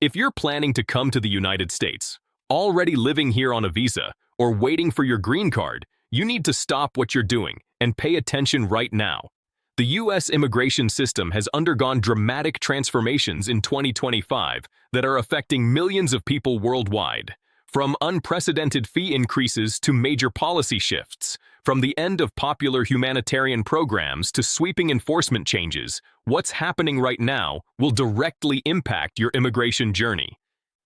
If you're planning to come to the United States, already living here on a visa, or waiting for your green card, you need to stop what you're doing and pay attention right now. The U.S. immigration system has undergone dramatic transformations in 2025 that are affecting millions of people worldwide. From unprecedented fee increases to major policy shifts, from the end of popular humanitarian programs to sweeping enforcement changes, what's happening right now will directly impact your immigration journey.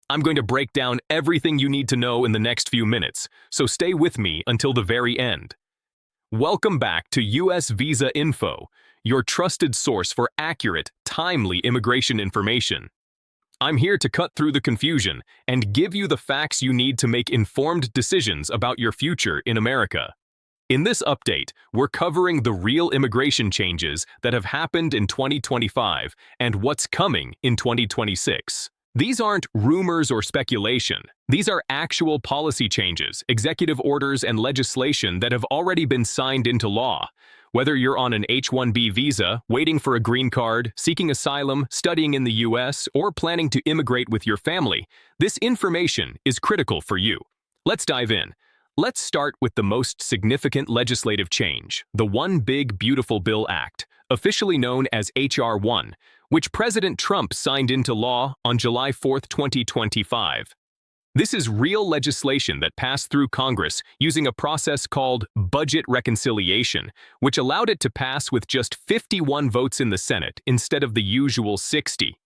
I'm going to break down everything you need to know in the next few minutes, so stay with me until the very end. Welcome back to US Visa Info, your trusted source for accurate, timely immigration information. I'm here to cut through the confusion and give you the facts you need to make informed decisions about your future in America. In this update, we're covering the real immigration changes that have happened in 2025 and what's coming in 2026. These aren't rumors or speculation. These are actual policy changes, executive orders, and legislation that have already been signed into law. Whether you're on an H-1B visa, waiting for a green card, seeking asylum, studying in the US, or planning to immigrate with your family, this information is critical for you. Let's dive in. Let's start with the most significant legislative change, the One Big Beautiful Bill Act, officially known as H.R. 1, which President Trump signed into law on July 4, 2025. This is real legislation that passed through Congress using a process called budget reconciliation, which allowed it to pass with just 51 votes in the Senate instead of the usual 60.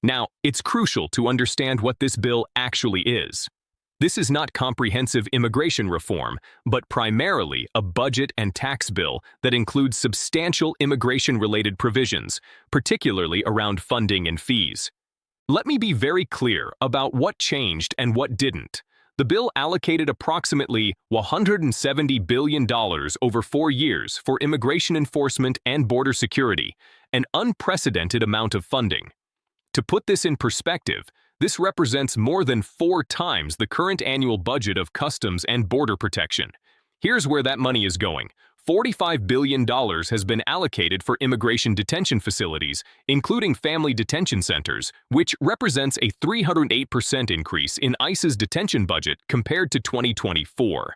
Now, it's crucial to understand what this bill actually is. This is not comprehensive immigration reform, but primarily a budget and tax bill that includes substantial immigration-related provisions, particularly around funding and fees. Let me be very clear about what changed and what didn't. The bill allocated approximately $170 billion over 4 years for immigration enforcement and border security, an unprecedented amount of funding. To put this in perspective, this represents more than 4 times the current annual budget of Customs and Border Protection. Here's where that money is going. $45 billion has been allocated for immigration detention facilities, including family detention centers, which represents a 308% increase in ICE's detention budget compared to 2024.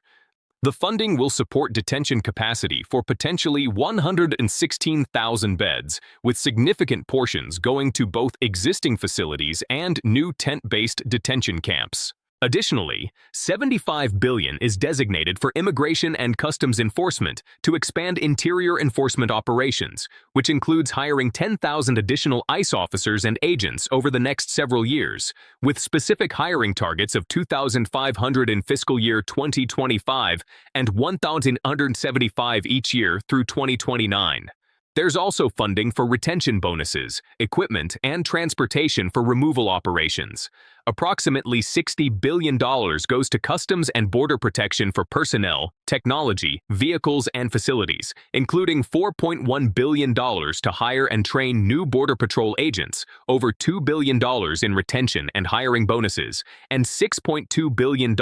The funding will support detention capacity for potentially 116,000 beds, with significant portions going to both existing facilities and new tent-based detention camps. Additionally, $75 billion is designated for immigration and customs enforcement to expand interior enforcement operations, which includes hiring 10,000 additional ICE officers and agents over the next several years, with specific hiring targets of 2,500 in fiscal year 2025 and 1,175 each year through 2029. There's also funding for retention bonuses, equipment, and transportation for removal operations. Approximately $60 billion goes to Customs and Border Protection for personnel, technology, vehicles, and facilities, including $4.1 billion to hire and train new Border Patrol agents, over $2 billion in retention and hiring bonuses, and $6.2 billion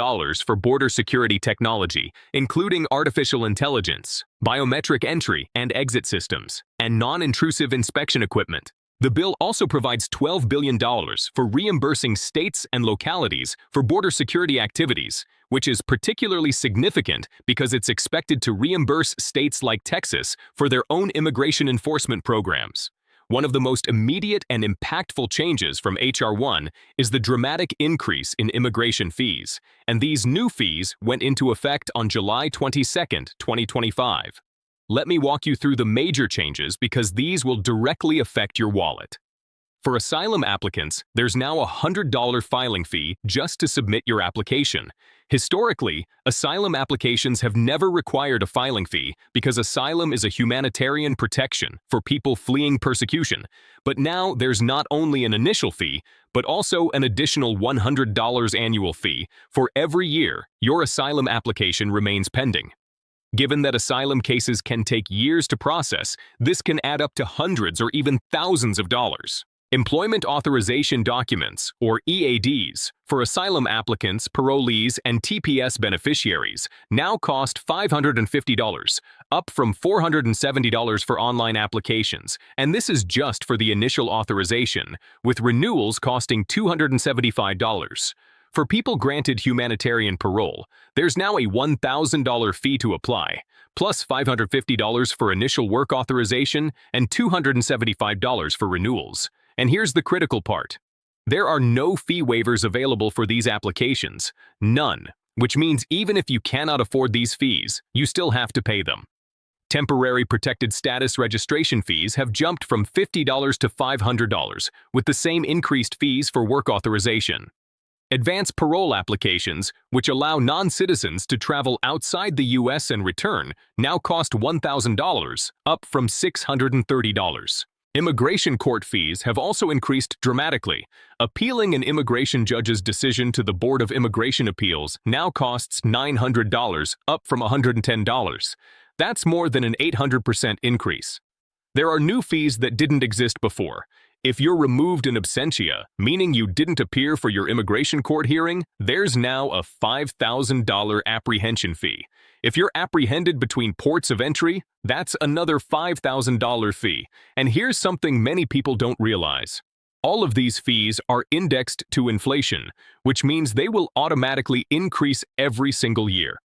for border security technology, including artificial intelligence, biometric entry and exit systems, and non-intrusive inspection equipment. The bill also provides $12 billion for reimbursing states and localities for border security activities, which is particularly significant because it's expected to reimburse states like Texas for their own immigration enforcement programs. One of the most immediate and impactful changes from H.R. 1 is the dramatic increase in immigration fees, and these new fees went into effect on July 22, 2025. Let me walk you through the major changes because these will directly affect your wallet. For asylum applicants, there's now a $100 filing fee just to submit your application. Historically, asylum applications have never required a filing fee because asylum is a humanitarian protection for people fleeing persecution. But now there's not only an initial fee, but also an additional $100 annual fee for every year your asylum application remains pending. Given that asylum cases can take years to process, this can add up to hundreds or even thousands of dollars. Employment Authorization Documents, or EADs, for asylum applicants, parolees, and TPS beneficiaries now cost $550, up from $470 for online applications, and this is just for the initial authorization, with renewals costing $275. For people granted humanitarian parole, there's now a $1,000 fee to apply, plus $550 for initial work authorization and $275 for renewals. And here's the critical part. There are no fee waivers available for these applications, none, which means even if you cannot afford these fees, you still have to pay them. Temporary protected status registration fees have jumped from $50 to $500, with the same increased fees for work authorization. Advanced parole applications, which allow non-citizens to travel outside the U.S. and return, now cost $1,000, up from $630. Immigration court fees have also increased dramatically. Appealing an immigration judge's decision to the Board of Immigration Appeals now costs $900, up from $110. That's more than an 800% increase. There are new fees that didn't exist before. If you're removed in absentia, meaning you didn't appear for your immigration court hearing, there's now a $5,000 apprehension fee. If you're apprehended between ports of entry, that's another $5,000 fee. And here's something many people don't realize. All of these fees are indexed to inflation, which means they will automatically increase every single year.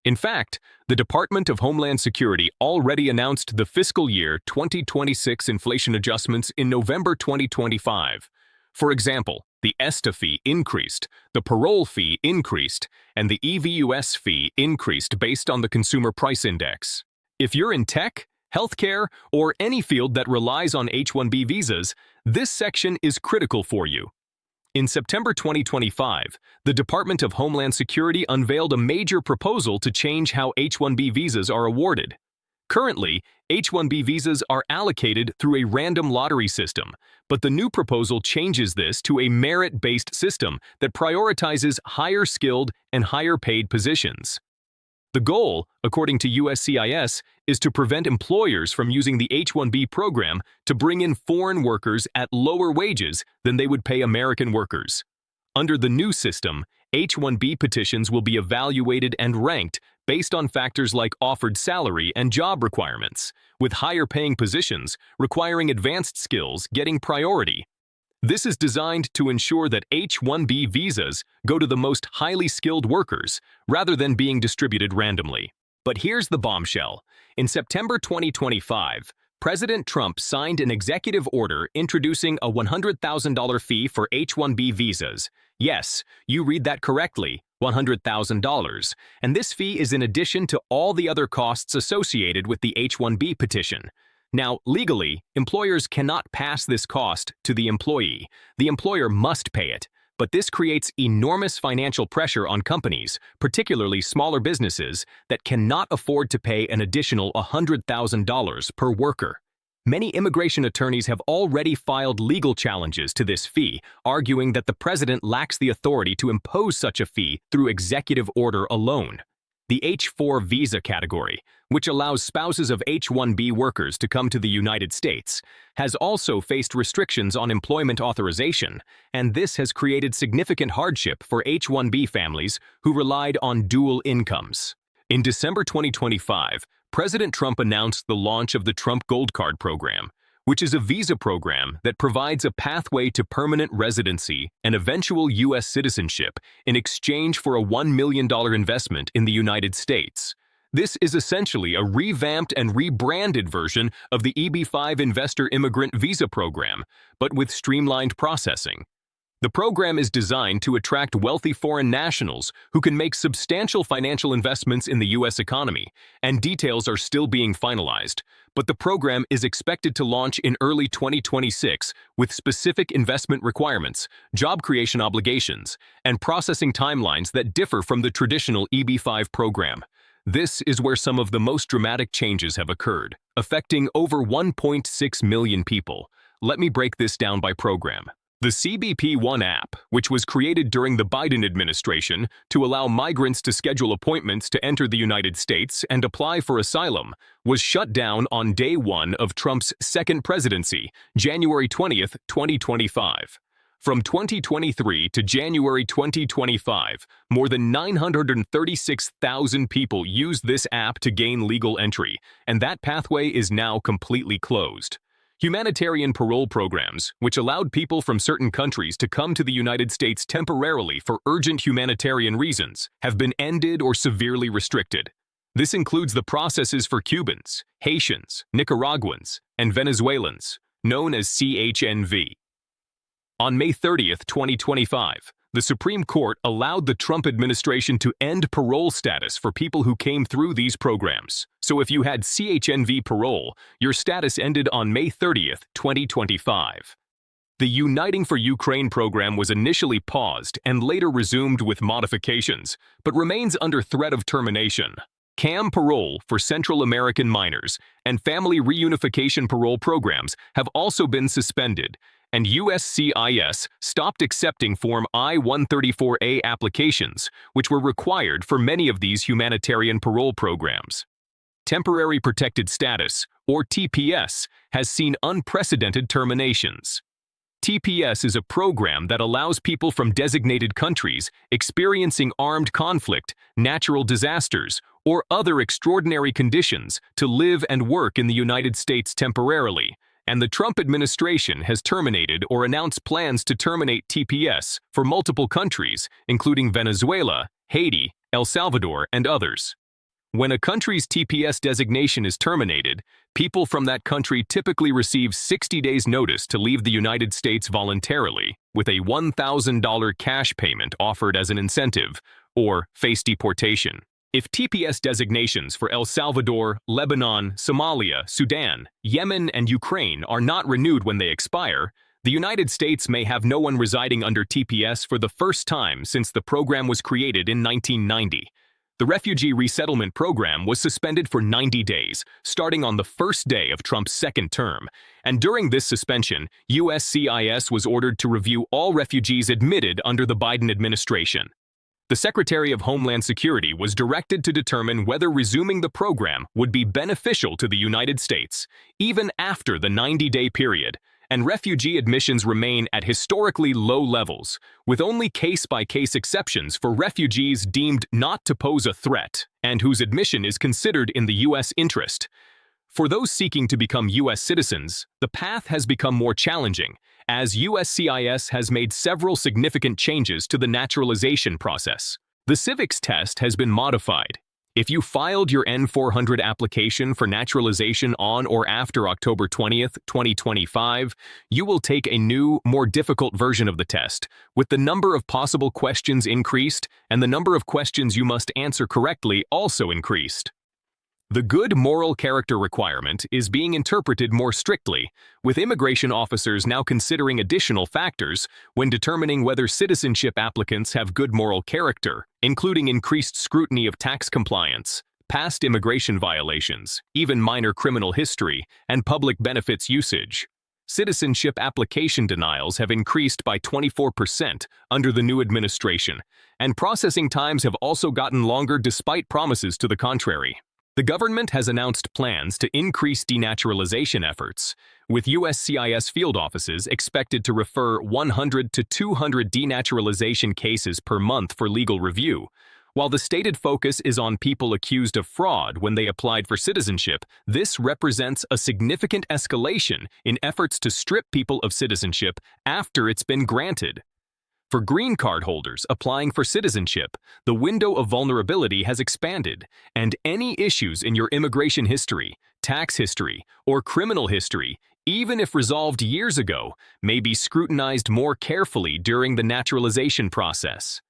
In fact, the Department of Homeland Security already announced the fiscal year 2026 inflation adjustments in November 2025. For example, the ESTA fee increased, the parole fee increased, and the EVUS fee increased based on the Consumer Price Index. If you're in tech, healthcare, or any field that relies on H-1B visas, this section is critical for you. In September 2025, the Department of Homeland Security unveiled a major proposal to change how H-1B visas are awarded. Currently, H-1B visas are allocated through a random lottery system, but the new proposal changes this to a merit-based system that prioritizes higher-skilled and higher-paid positions. The goal, according to USCIS, is to prevent employers from using the H-1B program to bring in foreign workers at lower wages than they would pay American workers. Under the new system, H-1B petitions will be evaluated and ranked based on factors like offered salary and job requirements, with higher-paying positions requiring advanced skills getting priority. This is designed to ensure that H-1B visas go to the most highly skilled workers rather than being distributed randomly. But here's the bombshell. In September 2025, President Trump signed an executive order introducing a $100,000 fee for H-1B visas. Yes, you read that correctly, $100,000. And this fee is in addition to all the other costs associated with the H-1B petition. Now, legally, employers cannot pass this cost to the employee. The employer must pay it. But this creates enormous financial pressure on companies, particularly smaller businesses, that cannot afford to pay an additional $100,000 per worker. Many immigration attorneys have already filed legal challenges to this fee, arguing that the president lacks the authority to impose such a fee through executive order alone. The H-4 visa category, which allows spouses of H-1B workers to come to the United States, has also faced restrictions on employment authorization, and this has created significant hardship for H-1B families who relied on dual incomes. In December 2025, President Trump announced the launch of the Trump Gold Card program, which is a visa program that provides a pathway to permanent residency and eventual U.S. citizenship in exchange for a $1 million investment in the United States. This is essentially a revamped and rebranded version of the EB-5 Investor Immigrant Visa Program, but with streamlined processing. The program is designed to attract wealthy foreign nationals who can make substantial financial investments in the U.S. economy, and details are still being finalized. But the program is expected to launch in early 2026 with specific investment requirements, job creation obligations, and processing timelines that differ from the traditional EB-5 program. This is where some of the most dramatic changes have occurred, affecting over 1.6 million people. Let me break this down by program. The CBP-1 app, which was created during the Biden administration to allow migrants to schedule appointments to enter the United States and apply for asylum, was shut down on day one of Trump's second presidency, January 20th, 2025. From 2023 to January 2025, more than 936,000 people used this app to gain legal entry, and that pathway is now completely closed. Humanitarian parole programs, which allowed people from certain countries to come to the United States temporarily for urgent humanitarian reasons, have been ended or severely restricted. This includes the processes for Cubans, Haitians, Nicaraguans, and Venezuelans, known as CHNV. On May 30th, 2025, the Supreme Court allowed the Trump administration to end parole status for people who came through these programs. So if you had CHNV parole, your status ended on May 30th, 2025. The Uniting for Ukraine program was initially paused and later resumed with modifications, but remains under threat of termination. CAM parole for Central American minors and family reunification parole programs have also been suspended, and USCIS stopped accepting Form I-134A applications, which were required for many of these humanitarian parole programs. Temporary Protected Status, or TPS, has seen unprecedented terminations. TPS is a program that allows people from designated countries experiencing armed conflict, natural disasters, or other extraordinary conditions to live and work in the United States temporarily, and the Trump administration has terminated or announced plans to terminate TPS for multiple countries, including Venezuela, Haiti, El Salvador, and others. When a country's TPS designation is terminated, people from that country typically receive 60 days' notice to leave the United States voluntarily, with a $1,000 cash payment offered as an incentive, or face deportation. If TPS designations for El Salvador, Lebanon, Somalia, Sudan, Yemen, and Ukraine are not renewed when they expire, the United States may have no one residing under TPS for the first time since the program was created in 1990. The Refugee Resettlement Program was suspended for 90 days, starting on the first day of Trump's second term, and during this suspension, USCIS was ordered to review all refugees admitted under the Biden administration. The Secretary of Homeland Security was directed to determine whether resuming the program would be beneficial to the United States, even after the 90-day period, and refugee admissions remain at historically low levels, with only case-by-case exceptions for refugees deemed not to pose a threat and whose admission is considered in the U.S. interest. For those seeking to become U.S. citizens, the path has become more challenging, as USCIS has made several significant changes to the naturalization process. The civics test has been modified. If you filed your N-400 application for naturalization on or after October 20th, 2025, you will take a new, more difficult version of the test, with the number of possible questions increased and the number of questions you must answer correctly also increased. The good moral character requirement is being interpreted more strictly, with immigration officers now considering additional factors when determining whether citizenship applicants have good moral character, including increased scrutiny of tax compliance, past immigration violations, even minor criminal history, and public benefits usage. Citizenship application denials have increased by 24% under the new administration, and processing times have also gotten longer despite promises to the contrary. The government has announced plans to increase denaturalization efforts, with USCIS field offices expected to refer 100 to 200 denaturalization cases per month for legal review. While the stated focus is on people accused of fraud when they applied for citizenship, this represents a significant escalation in efforts to strip people of citizenship after it's been granted. For green card holders applying for citizenship, the window of vulnerability has expanded, and any issues in your immigration history, tax history, or criminal history, even if resolved years ago, may be scrutinized more carefully during the naturalization process.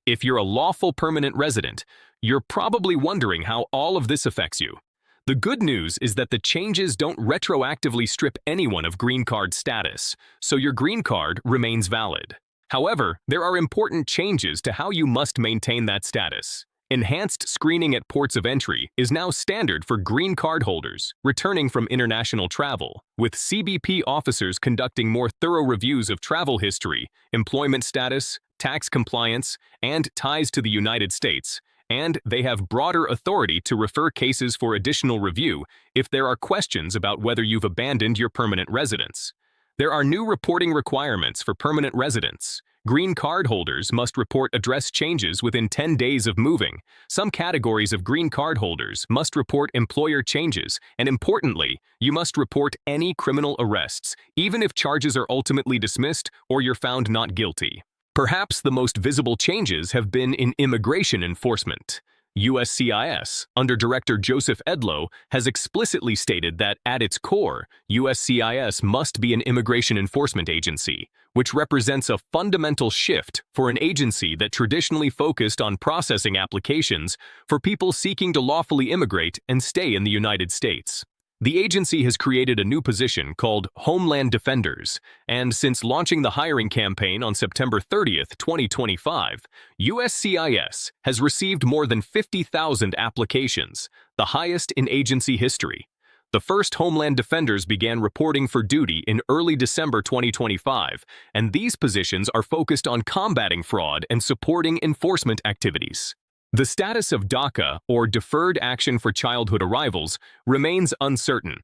If you're a lawful permanent resident, you're probably wondering how all of this affects you. The good news is that the changes don't retroactively strip anyone of green card status, so your green card remains valid. However, there are important changes to how you must maintain that status. Enhanced screening at ports of entry is now standard for green card holders returning from international travel, with CBP officers conducting more thorough reviews of travel history, employment status, tax compliance, and ties to the United States, and they have broader authority to refer cases for additional review if there are questions about whether you've abandoned your permanent residence. There are new reporting requirements for permanent residents. Green card holders must report address changes within 10 days of moving. Some categories of green card holders must report employer changes, and importantly, you must report any criminal arrests, even if charges are ultimately dismissed or you're found not guilty. Perhaps the most visible changes have been in immigration enforcement. USCIS, under Director Joseph Edlow, has explicitly stated that, at its core, USCIS must be an immigration enforcement agency, which represents a fundamental shift for an agency that traditionally focused on processing applications for people seeking to lawfully immigrate and stay in the United States. The agency has created a new position called Homeland Defenders, and since launching the hiring campaign on September 30th, 2025, USCIS has received more than 50,000 applications, the highest in agency history. The first Homeland Defenders began reporting for duty in early December 2025, and these positions are focused on combating fraud and supporting enforcement activities. The status of DACA, or Deferred Action for Childhood Arrivals, remains uncertain.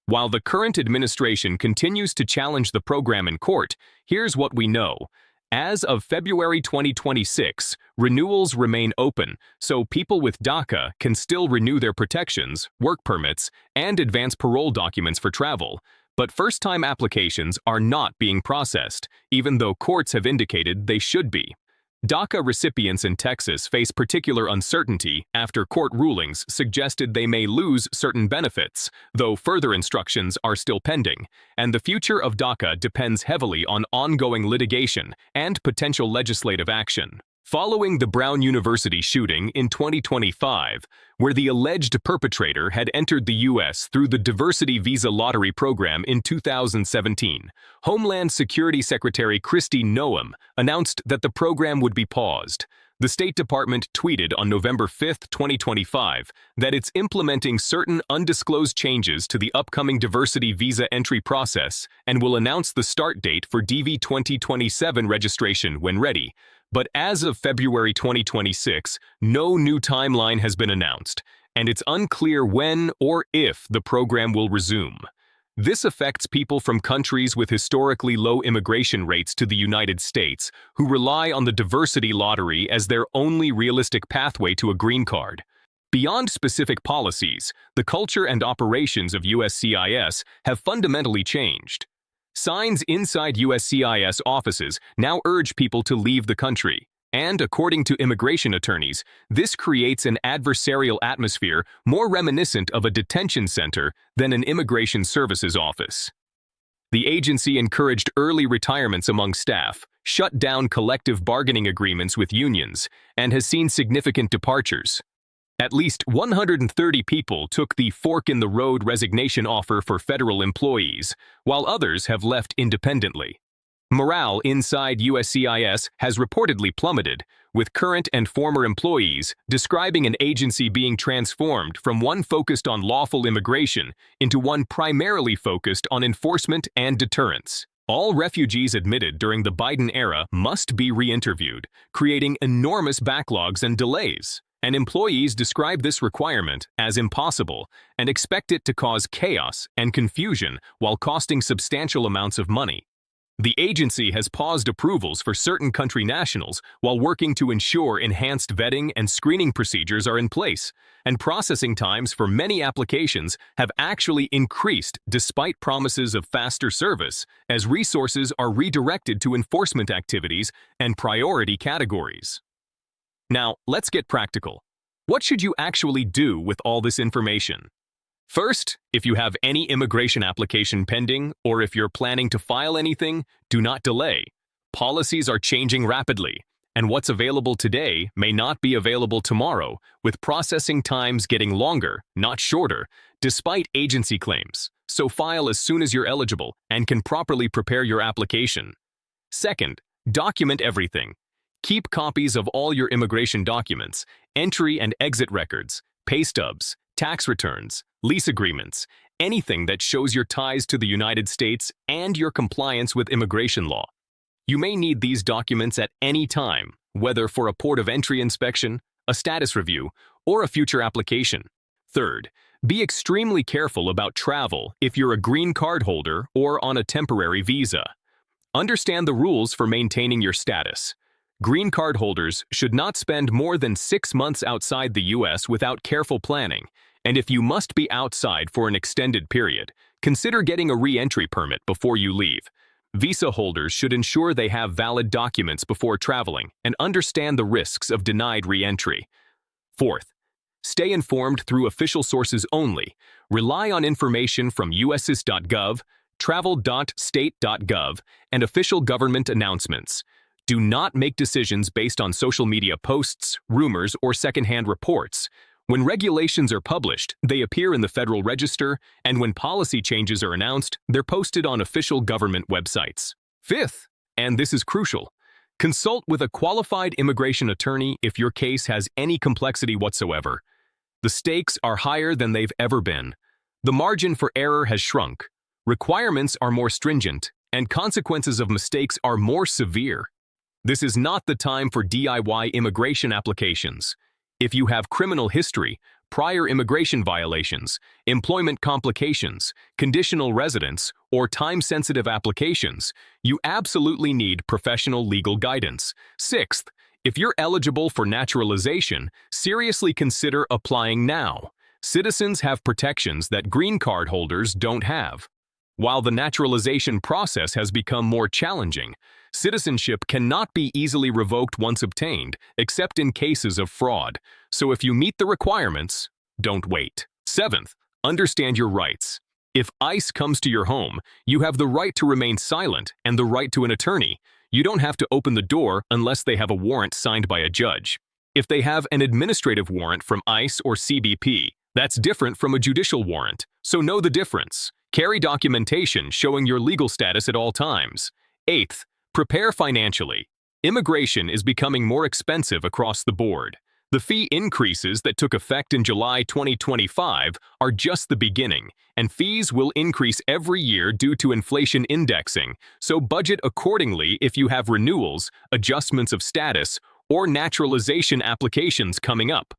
While the current administration continues to challenge the program in court, here's what we know. As of February 2026, renewals remain open, so people with DACA can still renew their protections, work permits, and advance parole documents for travel. But first-time applications are not being processed, even though courts have indicated they should be. DACA recipients in Texas face particular uncertainty after court rulings suggested they may lose certain benefits, though further instructions are still pending, and the future of DACA depends heavily on ongoing litigation and potential legislative action. Following the Brown University shooting in 2025, where the alleged perpetrator had entered the U.S. through the diversity visa lottery program in 2017, Homeland Security Secretary Kristi Noem announced that the program would be paused. The State Department tweeted on November 5, 2025, that it's implementing certain undisclosed changes to the upcoming diversity visa entry process and will announce the start date for DV 2027 registration when ready. But as of February 2026, no new timeline has been announced, and it's unclear when or if the program will resume. This affects people from countries with historically low immigration rates to the United States who rely on the diversity lottery as their only realistic pathway to a green card. Beyond specific policies, the culture and operations of USCIS have fundamentally changed. Signs inside USCIS offices now urge people to leave the country, and according to immigration attorneys, this creates an adversarial atmosphere more reminiscent of a detention center than an immigration services office. The agency encouraged early retirements among staff, shut down collective bargaining agreements with unions, and has seen significant departures. At least 130 people took the fork-in-the-road resignation offer for federal employees, while others have left independently. Morale inside USCIS has reportedly plummeted, with current and former employees describing an agency being transformed from one focused on lawful immigration into one primarily focused on enforcement and deterrence. All refugees admitted during the Biden era must be re-interviewed, creating enormous backlogs and delays. And employees describe this requirement as impossible and expect it to cause chaos and confusion while costing substantial amounts of money. The agency has paused approvals for certain country nationals while working to ensure enhanced vetting and screening procedures are in place, and processing times for many applications have actually increased despite promises of faster service, as resources are redirected to enforcement activities and priority categories. Now, let's get practical. What should you actually do with all this information? First, if you have any immigration application pending, or if you're planning to file anything, do not delay. Policies are changing rapidly, and what's available today may not be available tomorrow, with processing times getting longer, not shorter, despite agency claims. So file as soon as you're eligible and can properly prepare your application. Second, document everything. Keep copies of all your immigration documents, entry and exit records, pay stubs, tax returns, lease agreements, anything that shows your ties to the United States and your compliance with immigration law. You may need these documents at any time, whether for a port of entry inspection, a status review, or a future application. Third, be extremely careful about travel if you're a green card holder or on a temporary visa. Understand the rules for maintaining your status. Green card holders should not spend more than 6 months outside the U.S. without careful planning, and if you must be outside for an extended period, consider getting a re-entry permit before you leave. Visa holders should ensure they have valid documents before traveling and understand the risks of denied re-entry. Fourth, stay informed through official sources only. Rely on information from USCIS.gov, travel.state.gov, and official government announcements. Do not make decisions based on social media posts, rumors, or secondhand reports. When regulations are published, they appear in the Federal Register, and when policy changes are announced, they're posted on official government websites. Fifth, and this is crucial, consult with a qualified immigration attorney if your case has any complexity whatsoever. The stakes are higher than they've ever been. The margin for error has shrunk. Requirements are more stringent, and consequences of mistakes are more severe. This is not the time for DIY immigration applications. If you have criminal history, prior immigration violations, employment complications, conditional residence, or time-sensitive applications, you absolutely need professional legal guidance. Sixth, if you're eligible for naturalization, seriously consider applying now. Citizens have protections that green card holders don't have. While the naturalization process has become more challenging, citizenship cannot be easily revoked once obtained, except in cases of fraud. So if you meet the requirements, don't wait. Seventh, understand your rights. If ICE comes to your home, you have the right to remain silent and the right to an attorney. You don't have to open the door unless they have a warrant signed by a judge. If they have an administrative warrant from ICE or CBP, that's different from a judicial warrant, so know the difference. Carry documentation showing your legal status at all times. Eighth, prepare financially. Immigration is becoming more expensive across the board. The fee increases that took effect in July 2025 are just the beginning, and fees will increase every year due to inflation indexing, so budget accordingly if you have renewals, adjustments of status, or naturalization applications coming up.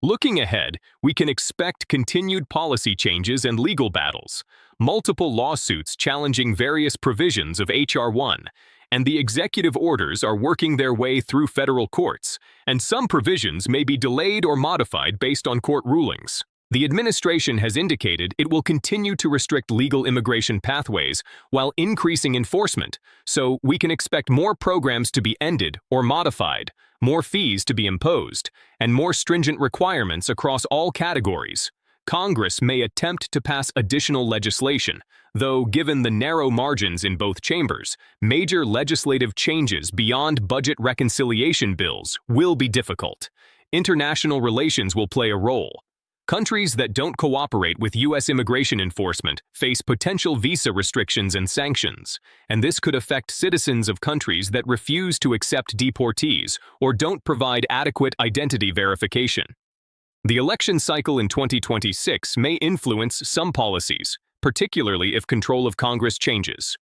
Looking ahead, we can expect continued policy changes and legal battles, multiple lawsuits challenging various provisions of H.R. 1, and the executive orders are working their way through federal courts, and some provisions may be delayed or modified based on court rulings. The administration has indicated it will continue to restrict legal immigration pathways while increasing enforcement, so we can expect more programs to be ended or modified, more fees to be imposed, and more stringent requirements across all categories. Congress may attempt to pass additional legislation, though given the narrow margins in both chambers, major legislative changes beyond budget reconciliation bills will be difficult. International relations will play a role. Countries that don't cooperate with U.S. immigration enforcement face potential visa restrictions and sanctions, and this could affect citizens of countries that refuse to accept deportees or don't provide adequate identity verification. The election cycle in 2026 may influence some policies, particularly if control of Congress changes.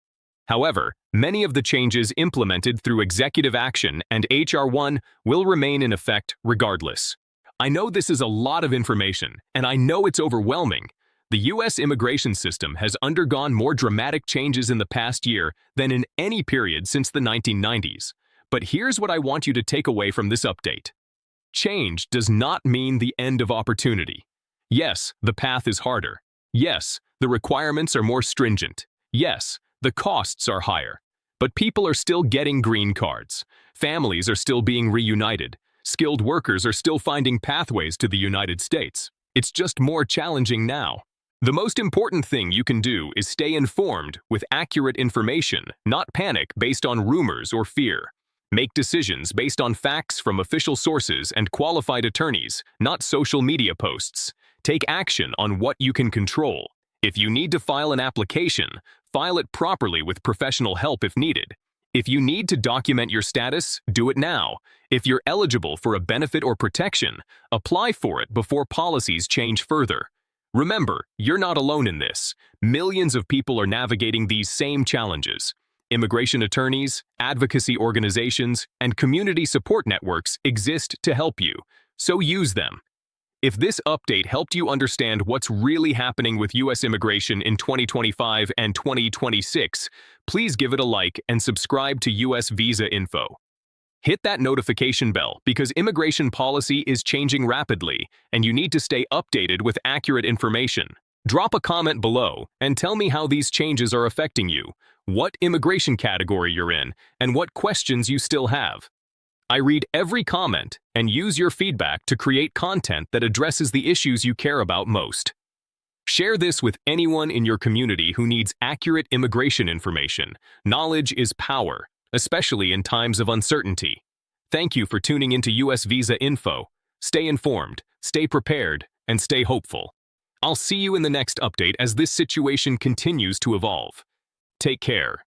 However, many of the changes implemented through executive action and H.R. 1 will remain in effect regardless. I know this is a lot of information, and I know it's overwhelming. The U.S. immigration system has undergone more dramatic changes in the past year than in any period since the 1990s. But here's what I want you to take away from this update. Change does not mean the end of opportunity. Yes, the path is harder. Yes, the requirements are more stringent. Yes, the costs are higher. But people are still getting green cards. Families are still being reunited. Skilled workers are still finding pathways to the United States. It's just more challenging now. The most important thing you can do is stay informed with accurate information, not panic based on rumors or fear. Make decisions based on facts from official sources and qualified attorneys, not social media posts. Take action on what you can control. If you need to file an application, file it properly with professional help if needed. If you need to document your status, do it now. If you're eligible for a benefit or protection, apply for it before policies change further. Remember, you're not alone in this. Millions of people are navigating these same challenges. Immigration attorneys, advocacy organizations, and community support networks exist to help you, so use them. If this update helped you understand what's really happening with U.S. immigration in 2025 and 2026, please give it a like and subscribe to U.S. Visa Info. Hit that notification bell because immigration policy is changing rapidly, and you need to stay updated with accurate information. Drop a comment below and tell me how these changes are affecting you, what immigration category you're in, and what questions you still have. I read every comment and use your feedback to create content that addresses the issues you care about most. Share this with anyone in your community who needs accurate immigration information. Knowledge is power, especially in times of uncertainty. Thank you for tuning into US Visa Info. Stay informed, stay prepared, and stay hopeful. I'll see you in the next update as this situation continues to evolve. Take care.